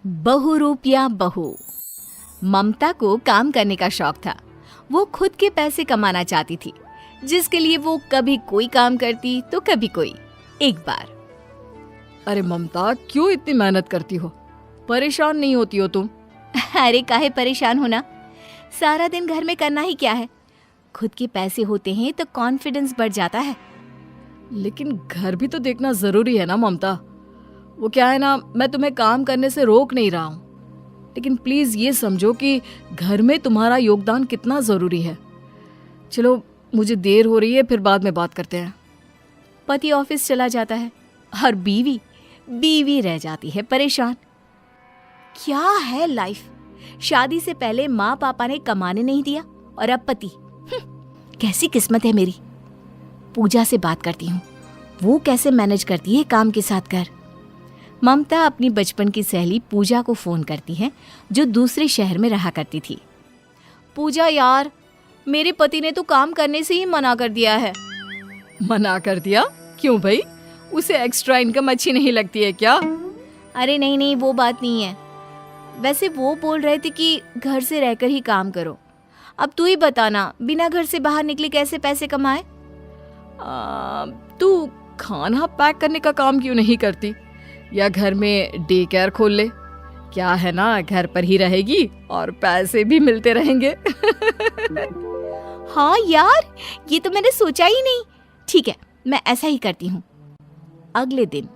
बहुरूप या बहू। ममता को काम करने का शौक था। वो खुद के पैसे कमाना चाहती थी, जिसके लिए वो कभी कोई काम करती तो कभी कोई। एक बार, अरे ममता, क्यों इतनी मेहनत करती हो? परेशान नहीं होती हो तुम? अरे काहे परेशान होना, सारा दिन घर में करना ही क्या है। खुद के पैसे होते हैं तो कॉन्फिडेंस बढ़ जाता है। लेकिन घर भी तो देखना जरूरी है ना ममता। वो क्या है ना, मैं तुम्हें काम करने से रोक नहीं रहा हूँ, लेकिन प्लीज ये समझो कि घर में तुम्हारा योगदान कितना जरूरी है। चलो, मुझे देर हो रही है, फिर बाद में बात करते हैं। पति ऑफिस चला जाता है और बीवी रह जाती है परेशान। क्या है लाइफ। शादी से पहले माँ पापा ने कमाने नहीं दिया और अब पति। कैसी किस्मत है मेरी। पूजा से बात करती हूँ, वो कैसे मैनेज करती है काम के साथ घर। ममता अपनी बचपन की सहेली पूजा को फोन करती है, जो दूसरे शहर में रहा करती थी। पूजा यार, मेरे पति ने तो काम करने से ही मना कर दिया है। मना कर दिया? क्यों भाई, उसे एक्स्ट्रा इनकम अच्छी नहीं लगती है क्या? अरे नहीं, वो बात नहीं है। वैसे वो बोल रहे थे कि घर से रहकर ही काम करो। अब तू ही बताना, बिना घर से बाहर निकले कैसे पैसे कमाए? तू खाना पैक करने का काम क्यों नहीं करती, या घर में डे केयर खोल ले? क्या है ना, घर पर ही रहेगी और पैसे भी मिलते रहेंगे। हाँ यार, ये तो मैंने सोचा ही नहीं। ठीक है, मैं ऐसा ही करती हूँ। अगले दिन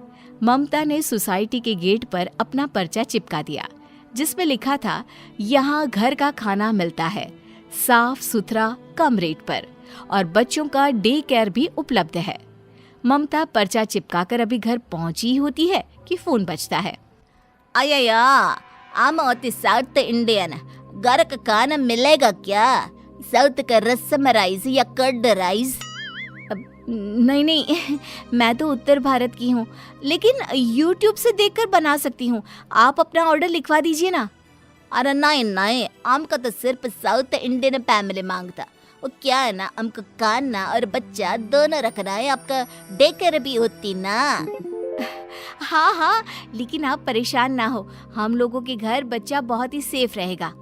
ममता ने सोसाइटी के गेट पर अपना पर्चा चिपका दिया, जिसमें लिखा था, यहाँ घर का खाना मिलता है, साफ सुथरा, कम रेट पर, और बच्चों का डे केयर भी उपलब्ध है। ममता पर्चा चिपकाकर अभी घर पहुंची होती है कि फोन बजता है। अय्या, आम होती साउथ इंडियन, घर का खाना मिलेगा क्या? साउथ का रसम राइस या कर्ड राइस? नहीं, मैं तो उत्तर भारत की हूँ, लेकिन YouTube से देखकर बना सकती हूँ। आप अपना ऑर्डर लिखवा दीजिए ना। अरे नहीं, हमका तो सिर्फ साउथ इंडियन फैमिली मांगता। वो क्या है ना, हमको खाना और बच्चा दोनों रखना है, आपका डे केयर भी होती ना। हाँ, लेकिन आप परेशान ना हो, हम लोगों के घर बच्चा बहुत ही सेफ रहेगा।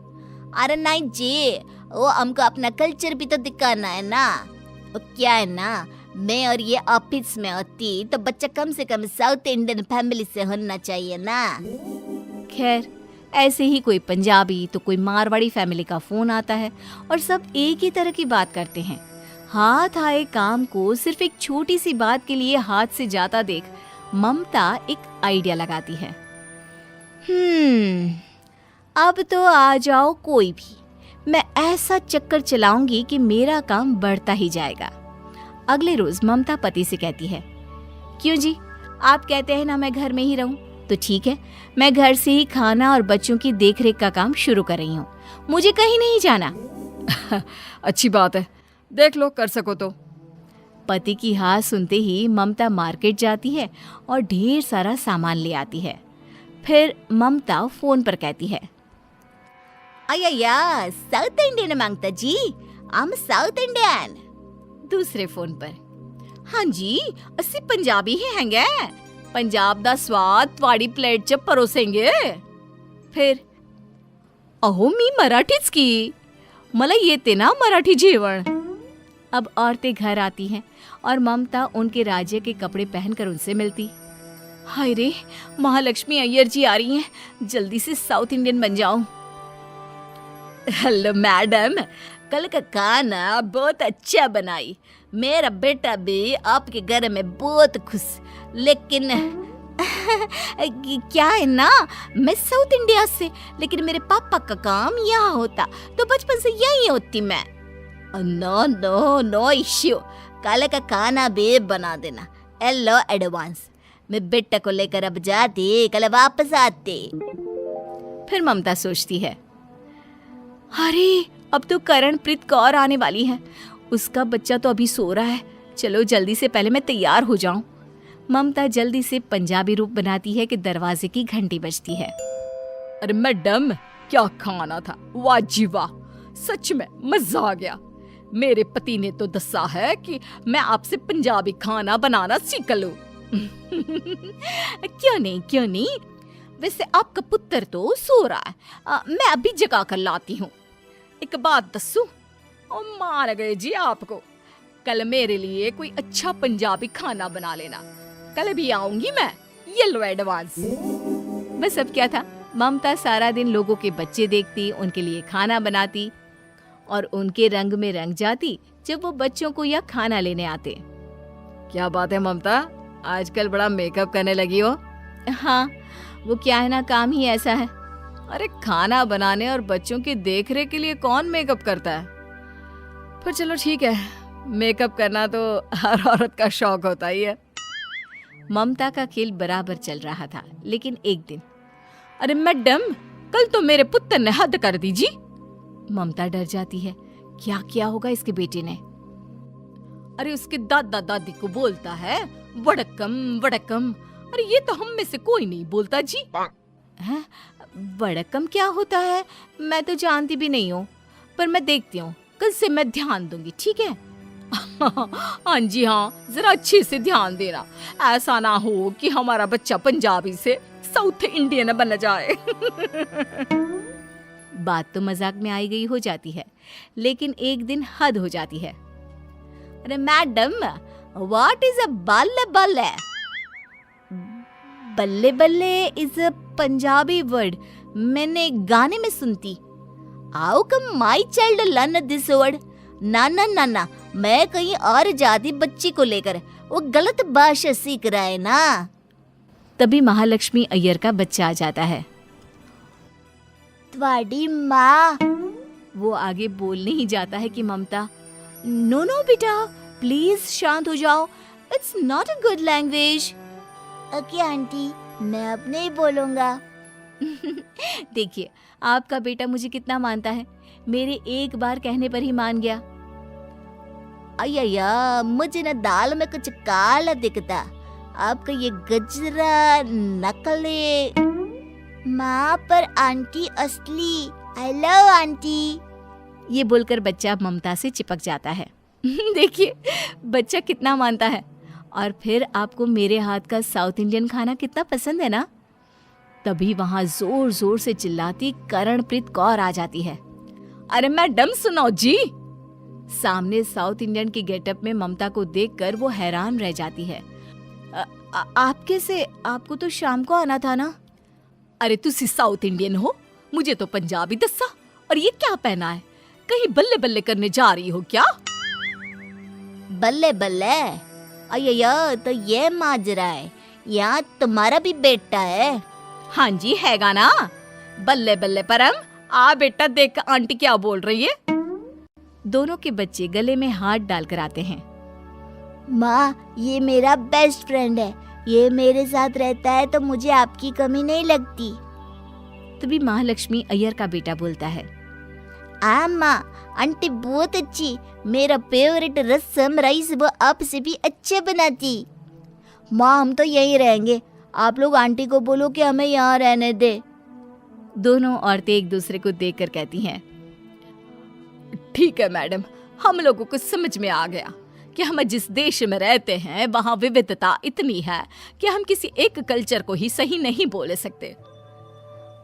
अरे नहीं जी, वो हमको अपना कल्चर भी तो दिखाना है ना। वो क्या है ना, मैं और ये ऑफिस में होती तो बच्चा कम से कम साउथ इंडियन फैमिली से होना चाहिए ना। खैर, ऐसे ही कोई पंजाबी तो कोई मारवाड़ी फैमिली का फोन आता है और सब एक ही तरह की बात करते हैं। हाथ आए काम को सिर्फ एक छोटी सी बात के लिए हाथ से जाता देख ममता एक आइडिया लगाती है। अब तो आ जाओ कोई भी, मैं ऐसा चक्कर चलाऊंगी कि मेरा काम बढ़ता ही जाएगा। अगले रोज ममता पति से कहती है, क्यों जी, आप कहते हैं ना मैं घर में ही रहूं, तो ठीक है, मैं घर से ही खाना और बच्चों की देखरेख का काम शुरू कर रही हूँ। मुझे कहीं नहीं जाना। अच्छी बात है, देख लो कर सको तो। पति की हाँ सुनते ही ममता मार्केट जाती है और ढेर सारा सामान ले आती है। फिर ममता फोन पर कहती है, अय्या, साउथ इंडियन मांगता जी, हम साउथ इंडियन। दूसरे फोन पर, हाँ जी, अस्सी पंजाबी ही हैंगे, पंजाब दा स्वाद त्वाड़ी प्लेट च परोसेंगे। फिर, अहो मी मराठीच की, मला येते ना मराठी जेवण। अब औरतें घर आती हैं और ममता उनके राज्य के कपड़े पहनकर उनसे मिलती। हाय रे, महालक्ष्मी अय्यर जी आ रही हैं, जल्दी से साउथ इंडियन बन जाऊं। हेलो मैडम, कल का खाना बहुत अच्छा बनाई, मेरा बेटा भी आपके घर में बहुत खुश। लेकिन क्या है ना, मैं साउथ इंडिया से, लेकिन मेरे पापा का काम यहाँ होता तो बचपन से यही होती मैं। नो इश्यू, कल का खाना भी बना देना। हेलो एडवांस, मैं बेटा को लेकर अब जाती, कल वापस आती। फिर ममता सोचती है, अरे अब तो करणप्रीत कौर आने वाली है, उसका बच्चा तो अभी सो रहा है, चलो जल्दी से पहले मैं तैयार हो जाऊं। ममता जल्दी से पंजाबी रूप बनाती है कि दरवाजे की घंटी बजती है। अरे मैडम, क्या खाना था, वाह जी वाह, सच में मजा आ गया। मेरे पति ने तो दसा है कि मैं आपसे पंजाबी खाना बनाना सीख लूं। क्यों नहीं, वैसे आपका पुत्र तो सो रहा है, मैं अभी जगा कर लाती हूँ। एक बात दस्सू, ओ मार गए जी आपको। कल मेरे लिए कोई अच्छा पंजाबी खाना बना लेना, कल भी आऊंगी मैं। ये लो एडवांस। बस अब क्या था, ममता सारा दिन लोगों के बच्चे देखती, उनके लिए खाना बनाती और उनके रंग में रंग जाती जब वो बच्चों को यह खाना लेने आते। क्या बात है ममता, आजकल बड़ा मेकअप करने लगी हो। हाँ, वो क्या है ना, काम ही ऐसा है। अरे खाना बनाने और बच्चों की देखरेख के लिए कौन मेकअप करता है। पर चलो ठीक है, मेकअप करना तो हर औरत का शौक होता ही है। ममता का खेल बराबर चल रहा था, लेकिन एक दिन, अरे मैडम, कल तो मेरे पुत्र ने हद कर दी जी। ममता डर जाती है, क्या किया होगा इसके बेटे ने। अरे उसके दादा दादी को बोलता है वड़कम वड़कम। अरे ये तो हम में से कोई नहीं बोलता जी। हैं? वड़कम क्या होता है, मैं तो जानती भी नहीं हूँ, पर मैं देखती हूँ, कल से मैं ध्यान दूंगी, ठीक है। हाँ जी हाँ, जरा अच्छे से ध्यान देना, ऐसा ना हो कि हमारा बच्चा पंजाबी से साउथ इंडियन बन जाए। बात तो मजाक में आई गई हो जाती है, लेकिन एक दिन हद हो जाती है। अरे मैडम, व्हाट इज अ बल्ले बल्ले? बल्ले बल्ले इज अ पंजाबी वर्ड, मैंने गाने में सुनती। आओ come my child learn this word. ना ना ना ना, मैं कहीं और जाती बच्ची को लेकर, वो गलत भाषा सीख रहा है ना। तभी महालक्ष्मी अय्यर का बच्चा आ जाता है। तुम्हारी माँ। वो आगे बोलने ही जाता है कि ममता, नो नो बेटा, प्लीज शांत हो जाओ, it's not a good language. Okay aunty, मैं अब नहीं बोलूंगा। देखिए, आपका बेटा मुझे कितना मानता है, मेरे एक बार कहने पर ही मान गया। अय्या, मुझे ना दाल में कुछ काला दिखता, आपका ये गजरा नकली। माँ पर आंटी असली। I love aunty. ये बोलकर बच्चा ममता से चिपक जाता है। देखिए बच्चा कितना मानता है। और फिर आपको मेरे हाथ का साउथ इंडियन खाना कितना पसंद है ना। तभी वहां जोर जोर से चिल्लाती करणप्रीत कौर आ जाती है। अरे मैडम सुनो जी। सामने साउथ इंडियन की गेटअप में ममता को देखकर वो हैरान रह जाती है। आप कैसे, आपको तो शाम को आना था ना। अरे तुसी साउथ इंडियन हो, मुझे तो पंजाबी दस्सा। और ये क्या पहना है, कहीं बल्ले बल्ले करने जा रही हो क्या? बल्ले बल्ले, अय्या तो ये माजरा है, यहाँ तुम्हारा भी बेटा है। हाँ जी हैगा ना। बल्ले बल्ले परम, आ बेटा देख आंटी क्या बोल रही है। दोनों के बच्चे गले में हाथ डालकर आते हैं। माँ, ये मेरा बेस्ट फ्रेंड है, ये मेरे साथ रहता है तो मुझे आपकी कमी नहीं लगती। तभी महालक्ष्मी अय्यर का बेटा बोलता है, माँ, आंटी बहुत अच्छी, मेरा फेवरेट रसम राइस वो आपसे भी अच्छे बनाती। माँ, हम तो यहीं रहेंगे, आप लोग आंटी को बोलो कि हमें यहाँ रहने दे। दोनों औरतें एक दूसरे को देखकर कहती हैं, ठीक है मैडम, हम लोगों को समझ में आ गया कि हम जिस देश में रहते हैं वहाँ विविधता इतनी है कि हम किसी एक कल्चर को ही सही नहीं बोल सकते।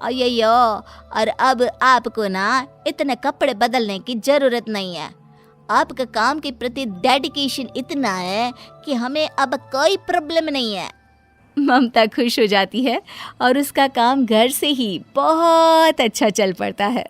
अय्यो, और अब आपको ना इतने कपड़े बदलने की जरूरत नहीं है। आपका काम के प्रति डेडिकेशन इतना है कि हमें अब कोई प्रॉब्लम नहीं है। ममता खुश हो जाती है और उसका काम घर से ही बहुत अच्छा चल पड़ता है।